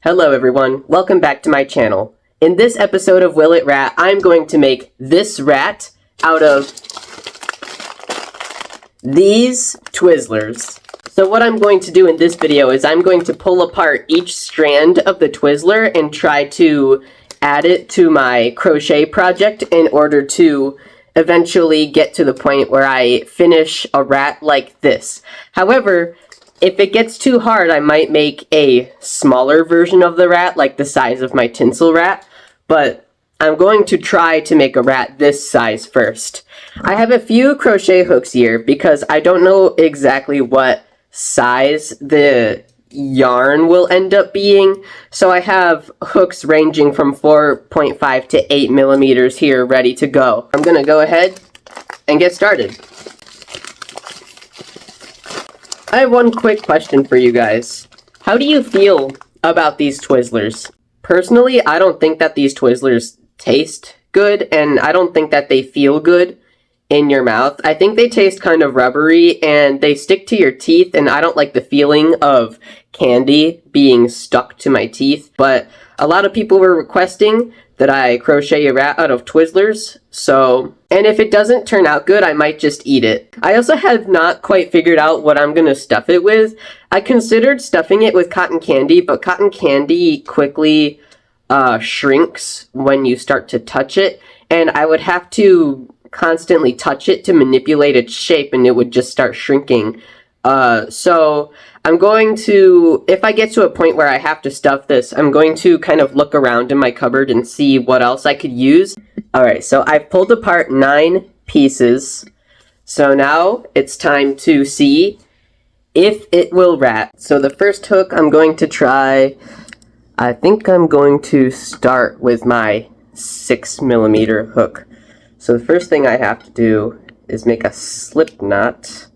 Hello everyone, welcome back to my channel. In this episode of Will It Rat, I'm going to make this rat out of these Twizzlers. So what I'm going to do in this video is I'm going to pull apart each strand of the Twizzler and try to add it to my crochet project in order to eventually get to the point where I finish a rat like this. However, if it gets too hard, I might make a smaller version of the rat, like the size of my tinsel rat, but I'm going to try to make a rat this size first. I have a few crochet hooks here because I don't know exactly what size the yarn will end up being, so I have hooks ranging from 4.5 to 8 millimeters here ready to go. I'm gonna go ahead and get started. I have one quick question for you guys. How do you feel about these Twizzlers? Personally, I don't think that these Twizzlers taste good, and I don't think that they feel good in your mouth. I think they taste kind of rubbery, and they stick to your teeth, and I don't like the feeling of candy being stuck to my teeth. But a lot of people were requesting that I crochet a rat out of Twizzlers, so... And if it doesn't turn out good, I might just eat it. I also have not quite figured out what I'm gonna stuff it with. I considered stuffing it with cotton candy, but cotton candy quickly shrinks when you start to touch it, and I would have to constantly touch it to manipulate its shape, and it would just start shrinking. So I'm going to, if I get to a point where I have to stuff this, I'm going to kind of look around in my cupboard and see what else I could use. Alright, so I've pulled apart 9 pieces. So now it's time to see if it will rat. So the first hook I'm going to try, I think I'm going to start with my 6 millimeter hook. So the first thing I have to do is make a slip knot.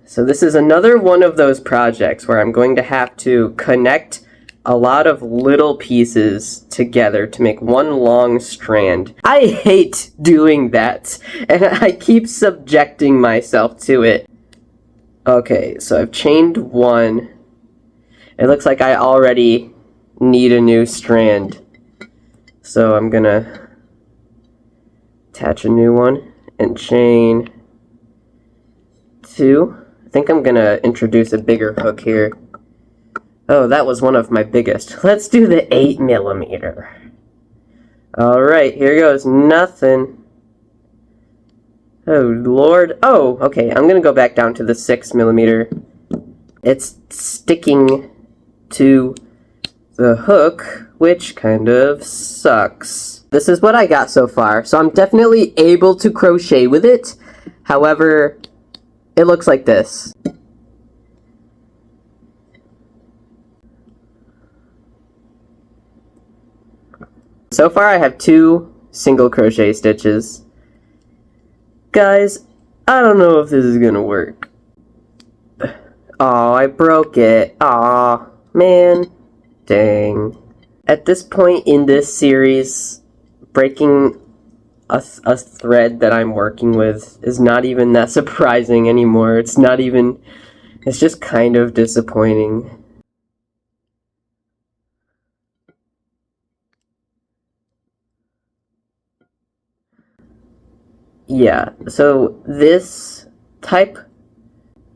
So this is another one of those projects where I'm going to have to connect a lot of little pieces together to make one long strand. I hate doing that, and I keep subjecting myself to it. Okay, so I've chained one. It looks like I already need a new strand. So I'm gonna attach a new one and chain 2. I think I'm gonna introduce a bigger hook here. Oh, that was one of my biggest. Let's do the 8 millimeter. Alright, here goes nothing. Oh, Lord. Oh, okay, I'm gonna go back down to the 6 millimeter. It's sticking to the hook, which kind of sucks. This is what I got so far, so I'm definitely able to crochet with it. However, it looks like this. So far I have 2 single crochet stitches. Guys, I don't know if this is gonna work. Oh, I broke it. Aw, man. Dang. At this point in this series, breaking a thread that I'm working with is not even that surprising anymore. It's just kind of disappointing. Yeah, so this type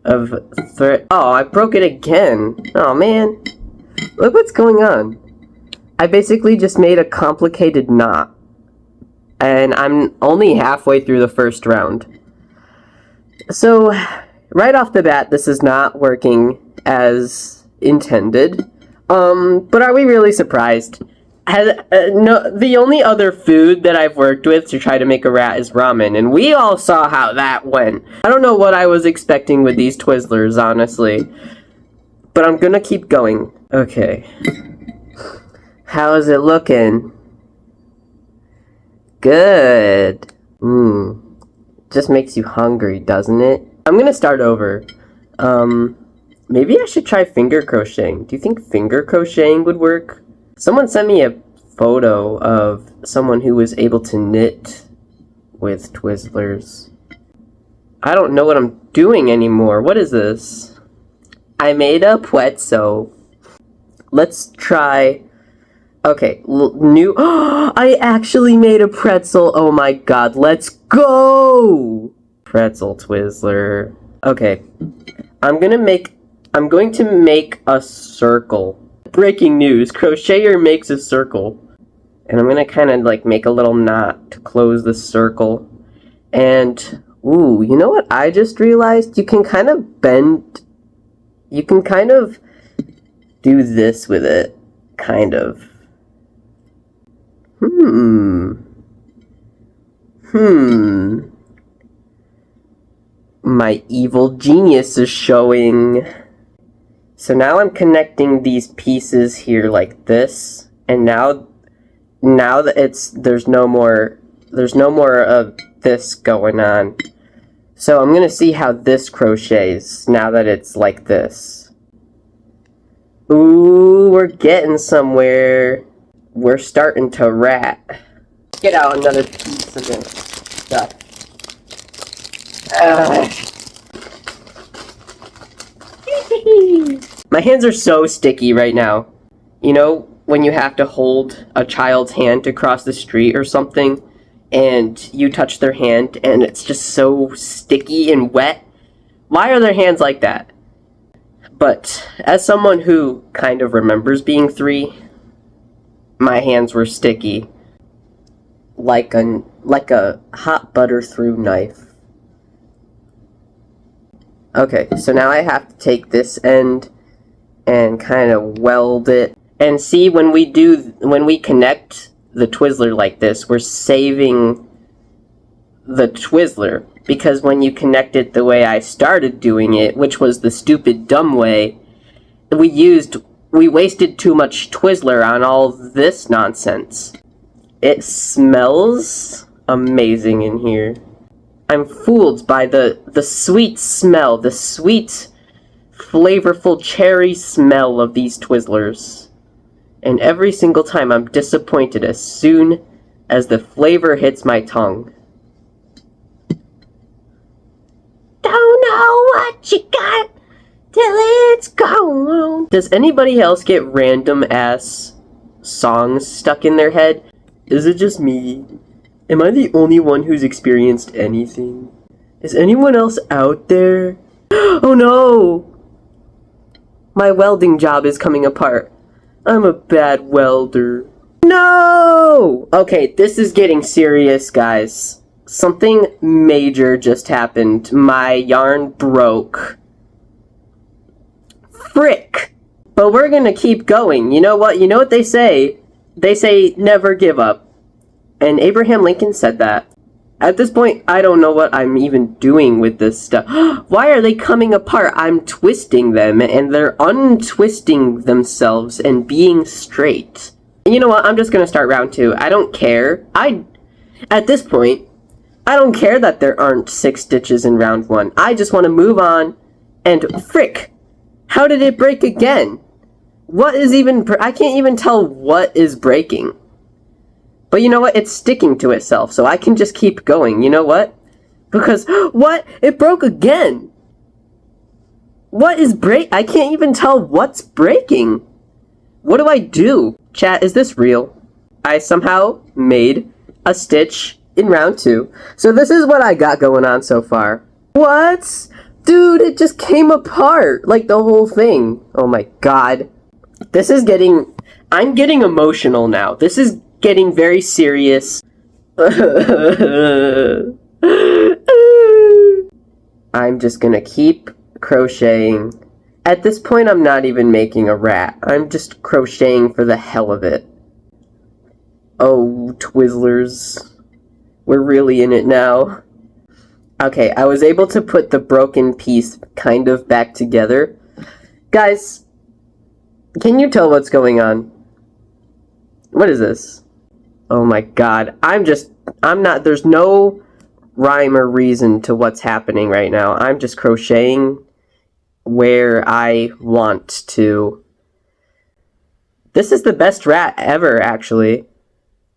of thread... Oh, I broke it again! Oh man! Look what's going on. I basically just made a complicated knot. And I'm only halfway through the first round. So, right off the bat, this is not working as intended. But are we really surprised? No, the only other food that I've worked with to try to make a rat is ramen, and we all saw how that went. I don't know what I was expecting with these Twizzlers, honestly. But I'm gonna keep going. Okay. How is it looking? Good. Just makes you hungry, doesn't it? I'm gonna start over. Maybe I should try finger crocheting. Do you think finger crocheting would work? Someone sent me a photo of someone who was able to knit with Twizzlers. I don't know what I'm doing anymore. What is this? I made a pretzel. Let's try... Okay, new... I actually made a pretzel! Oh my god, let's go! Pretzel Twizzler. Okay. I'm going to make a circle. Breaking news, Crocheter makes a circle. And I'm going to kind of like make a little knot to close the circle. And, ooh, you know what I just realized? You can kind of bend... You can kind of do this with it. Kind of. My evil genius is showing. So now I'm connecting these pieces here like this. And now that there's no more of this going on. So I'm gonna see how this crochets now that it's like this. Ooh, we're getting somewhere. We're starting to rat. Get out another piece of this stuff. My hands are so sticky right now. You know, when you have to hold a child's hand to cross the street or something, and you touch their hand, and it's just so sticky and wet? Why are their hands like that? But, as someone who kind of remembers being 3, my hands were sticky. Like a hot butter through knife. Okay, so now I have to take this end and kind of weld it. And see, when we connect the Twizzler like this, we're saving the Twizzler. Because when you connect it the way I started doing it, which was the stupid, dumb way, we wasted too much Twizzler on all this nonsense. It smells amazing in here. I'm fooled by the sweet smell, the sweet, flavorful cherry smell of these Twizzlers. And every single time I'm disappointed as soon as the flavor hits my tongue. Don't know what you got till it's gone. Does anybody else get random ass songs stuck in their head? Is it just me? Am I the only one who's experienced anything? Is anyone else out there? Oh no! My welding job is coming apart. I'm a bad welder. No! Okay, this is getting serious, guys. Something major just happened. My yarn broke. Frick! But we're gonna keep going. You know what? You know what they say? They say never give up. And Abraham Lincoln said that. At this point, I don't know what I'm even doing with this stuff. Why are they coming apart? I'm twisting them, and they're untwisting themselves and being straight. And you know what? I'm just gonna start round 2. I don't care. At this point, I don't care that there aren't 6 stitches in round 1. I just want to move on, and frick! How did it break again? What is even... I can't even tell what is breaking. But you know what? It's sticking to itself, so I can just keep going. You know what? Because, what? It broke again! What is I can't even tell what's breaking! What do I do? Chat, is this real? I somehow made a stitch in round 2. So this is what I got going on so far. What? Dude, it just came apart! Like the whole thing. Oh my god. This is getting... I'm getting emotional now. This is getting very serious. I'm just gonna keep crocheting. At this point, I'm not even making a rat. I'm just crocheting for the hell of it. Oh, Twizzlers. We're really in it now. Okay, I was able to put the broken piece kind of back together. Guys, can you tell what's going on? What is this? Oh my god. There's no rhyme or reason to what's happening right now. I'm just crocheting where I want to. This is the best rat ever, actually.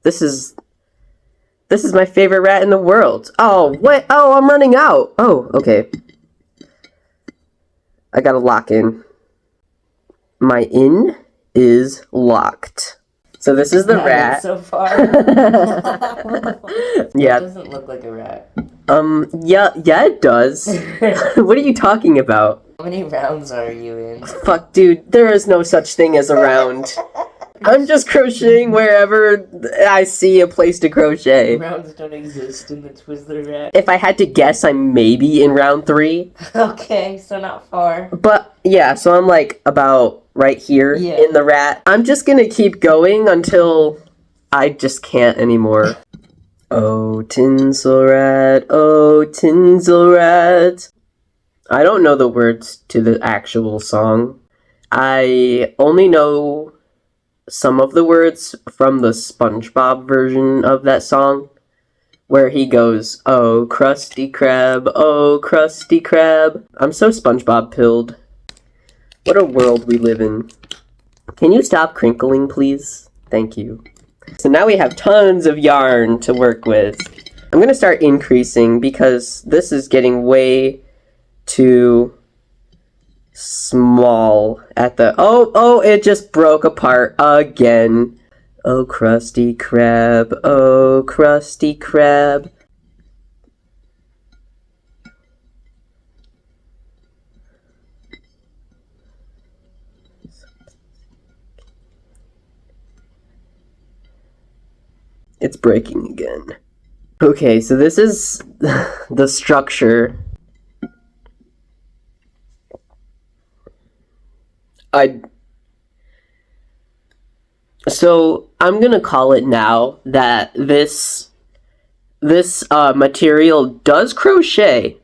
This is my favorite rat in the world. Oh, what? Oh, I'm running out. Oh, okay. I gotta lock in. My in is locked. So this is the rat. So far. Yeah. It doesn't look like a rat. Yeah, it does. What are you talking about? How many rounds are you in? Fuck, dude, there is no such thing as a round. I'm just crocheting wherever I see a place to crochet. Rounds don't exist in the Twizzler rat. If I had to guess, I'm maybe in round 3. Okay, so not far. But, yeah, so I'm like about right here in the rat. I'm just gonna keep going until I just can't anymore. Oh, tinsel rat, oh, tinsel rat. I don't know the words to the actual song. I only know some of the words from the SpongeBob version of that song, where he goes, oh, Krusty Krab, oh, Krusty Krab. I'm so SpongeBob pilled. What a world we live in. Can you stop crinkling, please? Thank you. So now we have tons of yarn to work with. I'm gonna start increasing because this is getting way too small at the... Oh, it just broke apart again. Oh, Krusty Krab, oh, Krusty Krab. It's breaking again. Okay, so this is the structure. So I'm gonna call it now that this material does crochet,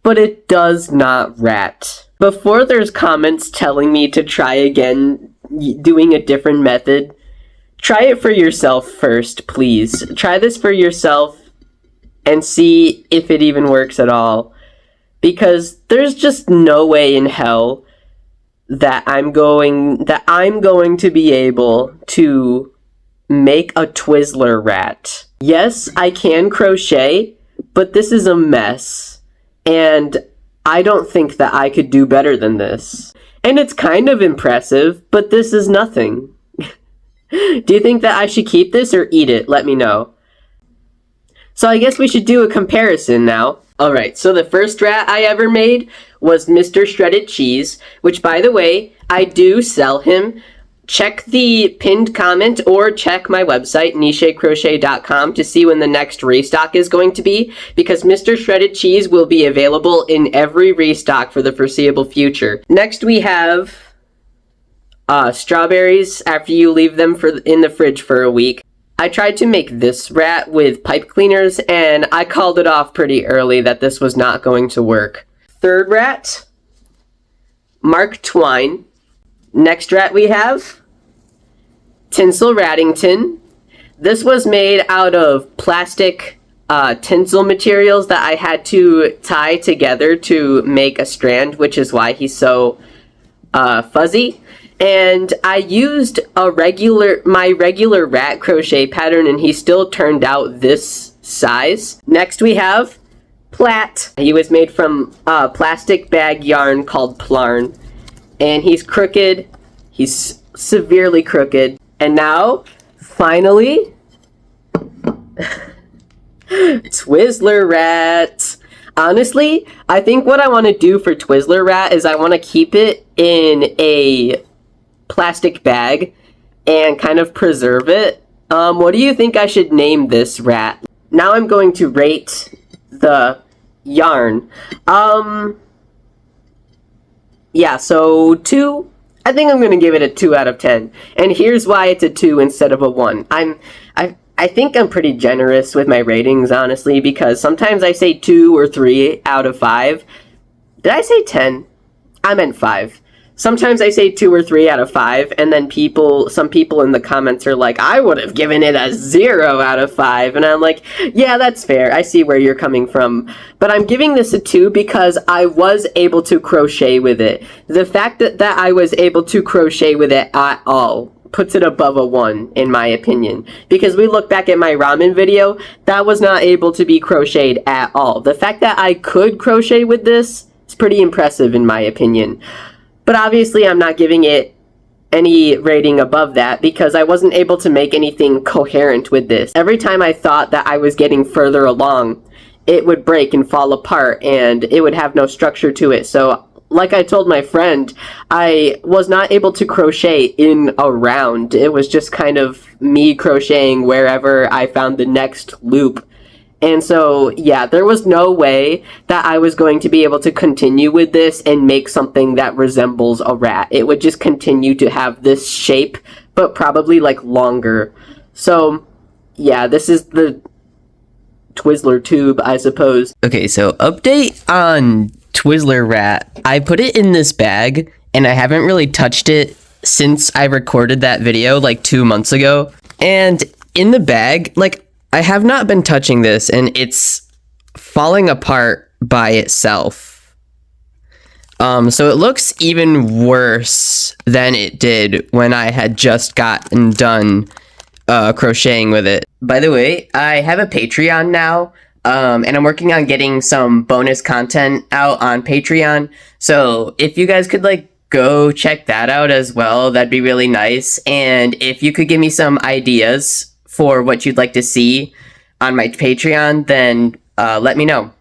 but it does not rat. Before there's comments telling me to try again doing a different method, try it for yourself first, please. Try this for yourself and see if it even works at all. Because there's just no way in hell that I'm going to be able to make a Twizzler rat. Yes, I can crochet, but this is a mess. And I don't think that I could do better than this. And it's kind of impressive, but this is nothing. Do you think that I should keep this or eat it? Let me know. So I guess we should do a comparison now. Alright, so the first rat I ever made was Mr. Shredded Cheese, which, by the way, I do sell him. Check the pinned comment or check my website, nichecrochet.com, to see when the next restock is going to be, because Mr. Shredded Cheese will be available in every restock for the foreseeable future. Next we have strawberries after you leave them in the fridge for a week. I tried to make this rat with pipe cleaners, and I called it off pretty early that this was not going to work. Third rat, Mark Twine. Next rat we have Tinsel Rattington. This was made out of plastic tinsel materials that I had to tie together to make a strand, which is why he's so fuzzy. And I used my regular rat crochet pattern, and he still turned out this size. Next we have Plat. He was made from plastic bag yarn called Plarn. And he's crooked. He's severely crooked. And now, finally, Twizzler Rat. Honestly, I think what I want to do for Twizzler Rat is I want to keep it in a plastic bag and kind of preserve it. What do you think I should name this rat? Now I'm going to rate the yarn. Yeah, so 2. I think I'm gonna give it a 2 out of 10. And here's why it's a 2 instead of a 1. I think I'm pretty generous with my ratings, honestly, because sometimes I say 2 or 3 out of 5. Did I say 10? I meant 5. Sometimes I say 2 or 3 out of 5, and then some people in the comments are like, I would have given it a 0 out of 5, and I'm like, yeah, that's fair, I see where you're coming from. But I'm giving this a 2 because I was able to crochet with it. The fact that I was able to crochet with it at all puts it above a 1, in my opinion. Because we look back at my ramen video, that was not able to be crocheted at all. The fact that I could crochet with this is pretty impressive, in my opinion. But obviously I'm not giving it any rating above that because I wasn't able to make anything coherent with this. Every time I thought that I was getting further along, it would break and fall apart and it would have no structure to it. So like I told my friend, I was not able to crochet in a round. It was just kind of me crocheting wherever I found the next loop. And so, yeah, there was no way that I was going to be able to continue with this and make something that resembles a rat. It would just continue to have this shape, but probably like longer. So, yeah, this is the Twizzler tube, I suppose. Okay, so update on Twizzler rat. I put it in this bag and I haven't really touched it since I recorded that video like 2 months ago. And in the bag, like, I have not been touching this and it's falling apart by itself. So it looks even worse than it did when I had just gotten done crocheting with it. By the way, I have a Patreon now, and I'm working on getting some bonus content out on Patreon. So if you guys could like go check that out as well, that'd be really nice. And if you could give me some ideas for what you'd like to see on my Patreon, then let me know.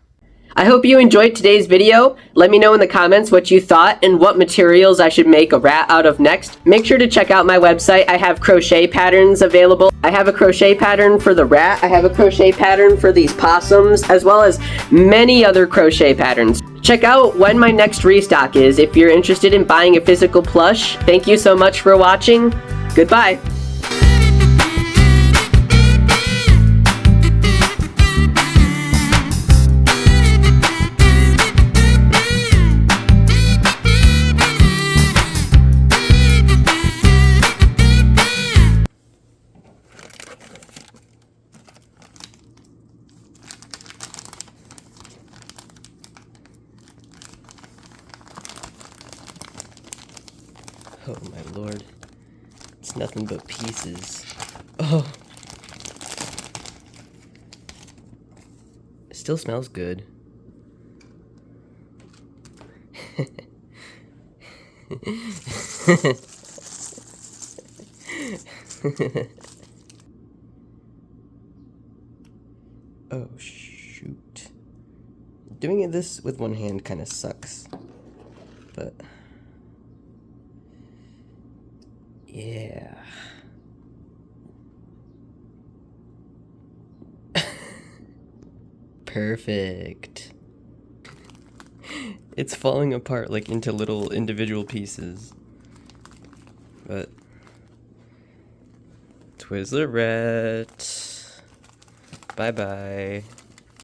I hope you enjoyed today's video. Let me know in the comments what you thought and what materials I should make a rat out of next. Make sure to check out my website. I have crochet patterns available. I have a crochet pattern for the rat. I have a crochet pattern for these possums, as well as many other crochet patterns. Check out when my next restock is if you're interested in buying a physical plush. Thank you so much for watching. Goodbye. Oh my lord. It's nothing but pieces. Oh. It still smells good. Oh shoot. Doing this with one hand kind of sucks. But yeah. Perfect. It's falling apart like into little individual pieces. But Twizzler rat. Bye bye.